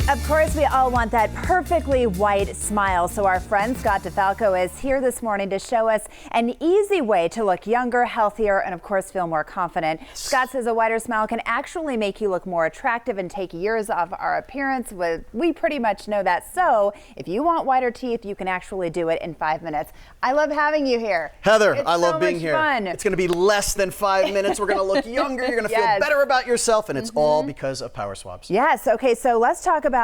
Of course, we all want that perfectly white smile. So our friend Scott DeFalco is here this morning to show us an easy way to look younger, healthier, and of course, feel more confident. Scott says a whiter smile can actually make you look more attractive and take years off our appearance. We pretty much know that. So if you want whiter teeth, you can actually do it in 5 minutes. I love having you here. Heather, it's I love so being much here. Fun. It's going to be less than 5 minutes. We're going to look younger. You're going to feel better about yourself, and it's all because of Power Swabs. Yes. Okay. So let's talk about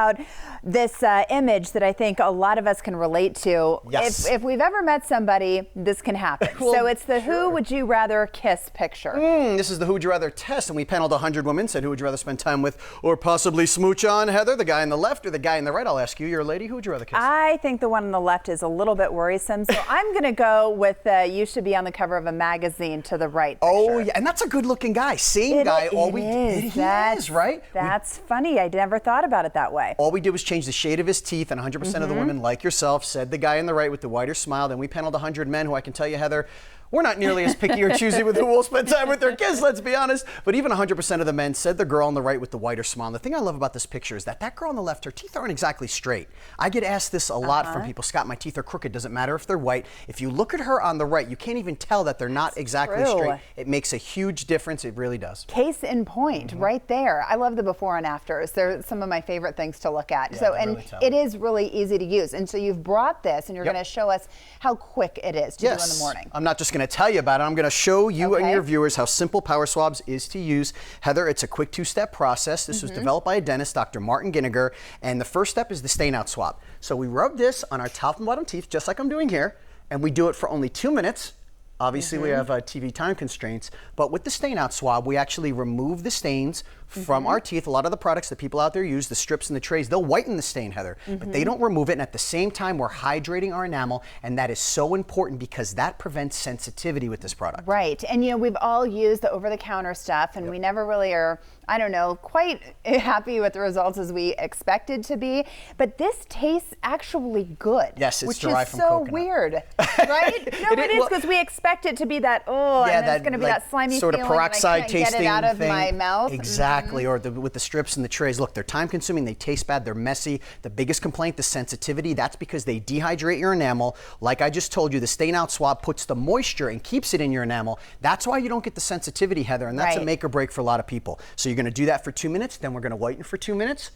this image that I think a lot of us can relate to. Yes. If we've ever met somebody, this can happen. Well, so it's the Who Would You Rather Kiss picture. This is the Who Would You Rather test, and we paneled 100 women, said who would you rather spend time with or possibly smooch on? Heather, the guy on the left or the guy on the right? I'll ask you. You're a lady. Who would you rather kiss? I think the one on the left is a little bit worrisome, so I'm going to go with you should be on the cover of a magazine to the right picture. Oh, yeah, and that's a good-looking guy. Same guy. All we did, he is, right? That's funny. I never thought about it that way. All we did was change the shade of his teeth, and 100% of the women, like yourself, said the guy on the right with the whiter smile. Then we paneled 100 men who I can tell you, Heather, we're not nearly as picky or choosy with who will spend time with their kids, let's be honest. But even 100% of the men said the girl on the right with the whiter smile. And the thing I love about this picture is that girl on the left, her teeth aren't exactly straight. I get asked this a lot from people. Scott, my teeth are crooked. Doesn't matter if they're white. If you look at her on the right, you can't even tell that they're not exactly straight. It makes a huge difference. It really does. Case in point, right there. I love the before and afters. They're some of my favorite things to look at. Yeah, and it is really easy to use. And so you've brought this, and you're going to show us how quick it is to do in the morning. I'm not just going to tell you about it. I'm going to show you and your viewers how simple Power Swabs is to use. Heather, it's a quick two-step process. This was developed by a dentist, Dr. Martin Ginniger, and the first step is the stain out swab. So we rub this on our top and bottom teeth, just like I'm doing here, and we do it for only 2 minutes. Obviously, we have TV time constraints, but with the stain out swab, we actually remove the stains from our teeth. A lot of the products that people out there use, the strips and the trays, they'll whiten the stain, Heather, but they don't remove it. And at the same time, we're hydrating our enamel, and that is so important because that prevents sensitivity with this product. Right, and you know, we've all used the over-the-counter stuff, and we never really are, I don't know, quite happy with the results as we expected to be. But this tastes actually good. Yes, it's derived from coconut. Which is so weird, right? No, it is, because we expect it to be that, and then it's going to be that slimy sort of feeling, peroxide and I can't tasting get it out of thing. my mouth. Exactly, or with the strips and the trays. Look, they're time consuming, they taste bad, they're messy. The biggest complaint, the sensitivity, that's because they dehydrate your enamel. Like I just told you, the stain out swab puts the moisture and keeps it in your enamel. That's why you don't get the sensitivity, Heather, and that's a make or break for a lot of people. So you're going to do that for 2 minutes, then we're going to whiten for 2 minutes.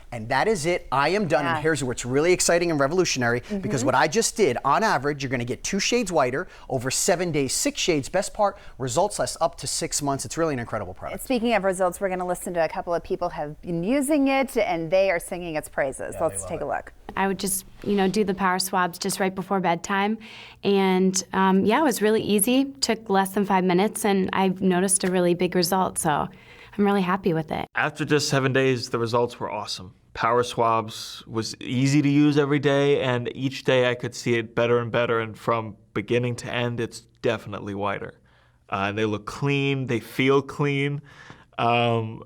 And that is it. I am done. And here's where it's really exciting and revolutionary, because what I just did, on average, you're going to get 2 shades whiter over 7 days, 6 shades. Best part, results last up to 6 months. It's really an incredible product. Speaking of results, we're going to listen to a couple of people have been using it, and they are singing its praises. Let's take a look. I would just, do the Power Swabs just right before bedtime. And it was really easy. Took less than 5 minutes, and I've noticed a really big result. So I'm really happy with it. After just 7 days, the results were awesome. Power Swabs was easy to use every day, and each day I could see it better and better, and from beginning to end, it's definitely whiter. And they look clean, they feel clean, and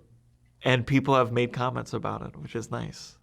people have made comments about it, which is nice.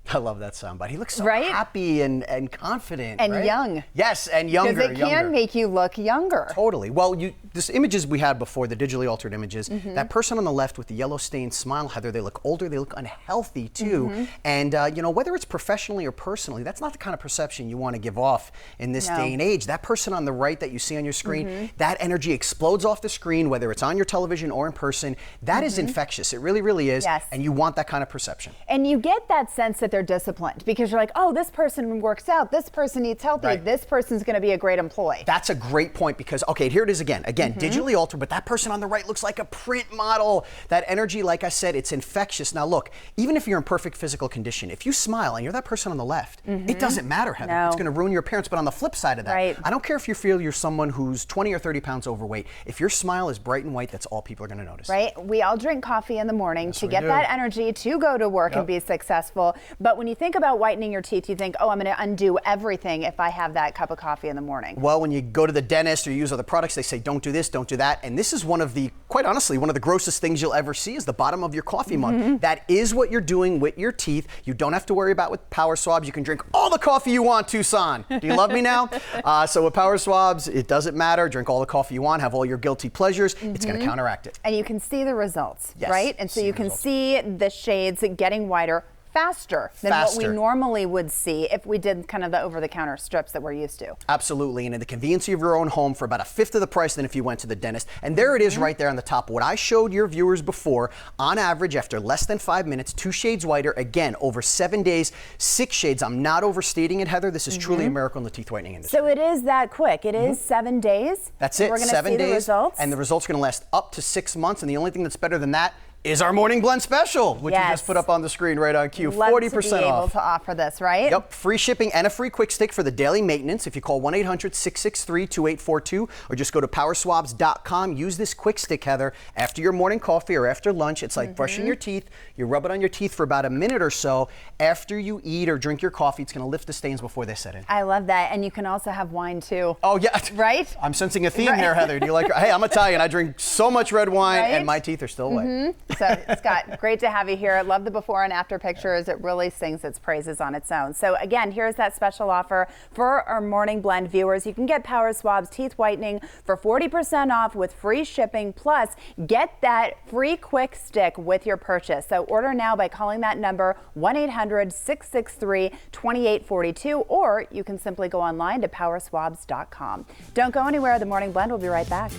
I love that soundbite. He looks so happy and confident. And young. Yes, and younger. Because it can make you look younger. Totally. Well, this images we had before, the digitally altered images, that person on the left with the yellow stained smile, Heather, they look older, they look unhealthy too. And whether it's professionally or personally, that's not the kind of perception you want to give off in this day and age. That person on the right that you see on your screen, that energy explodes off the screen, whether it's on your television or in person. That is infectious. It really, really is. Yes. And you want that kind of perception. And you get that sense that they're disciplined, because you're like, oh, this person works out, this person eats healthy, this person's going to be a great employee. That's a great point, because, okay, here it is again. Digitally altered, but that person on the right looks like a print model. That energy, like I said, it's infectious. Now look, even if you're in perfect physical condition, if you smile and you're that person on the left, it doesn't matter, Heather. No. It's going to ruin your appearance. But on the flip side of that, I don't care if you feel you're someone who's 20 or 30 pounds overweight. If your smile is bright and white, that's all people are going to notice. Right? We all drink coffee in the morning to get that energy to go to work and be successful. But when you think about whitening your teeth, you think, oh, I'm going to undo everything if I have that cup of coffee in the morning. Well, when you go to the dentist or you use other products, they say, don't do this, don't do that. And this is one of the, quite honestly, one of the grossest things you'll ever see is the bottom of your coffee mug. That is what you're doing with your teeth. You don't have to worry about with Power Swabs. You can drink all the coffee you want, Tucson. Do you love me now? So with Power Swabs, it doesn't matter. Drink all the coffee you want, have all your guilty pleasures. It's going to counteract it. And you can see the results, right? And so you can see the shades getting whiter faster than what we Faster. normally would see if we did kind of the over-the-counter strips that we're used to. Absolutely, and in the convenience of your own home for about a fifth of the price than if you went to the dentist. And there it is right there on the top. What I showed your viewers before, on average, after less than 5 minutes, 2 shades whiter, again, over 7 days, 6 shades. I'm not overstating it, Heather. This is truly a miracle in the teeth whitening industry. So it is that quick. It is 7 days. That's it, We're going to 7 see days, the results. and the results are going to last up to 6 months. And the only thing that's better than that is our Morning Blend Special, which we Yes. just put up on the screen right on cue. Love 40% to be able off. to offer this, right? Yep, free shipping and a free quick stick for the daily maintenance if you call 1-800-663-2842 or just go to powerswabs.com. Use this quick stick, Heather, after your morning coffee or after lunch. It's like brushing your teeth. You rub it on your teeth for about a minute or so. After you eat or drink your coffee, it's going to lift the stains before they set in. I love that. And you can also have wine too. Oh, yeah. Right? I'm sensing a theme Right. here, Heather. Do you like? Hey, I'm Italian. I drink so much red wine Right? and my teeth are still white. So, Scott, great to have you here. I love the before and after pictures. It really sings its praises on its own. So, again, here's that special offer for our Morning Blend viewers. You can get Power Swabs teeth whitening for 40% off with free shipping. Plus, get that free quick stick with your purchase. So, order now by calling that number 1-800-663-2842, or you can simply go online to powerswabs.com. Don't go anywhere. The Morning Blend will be right back.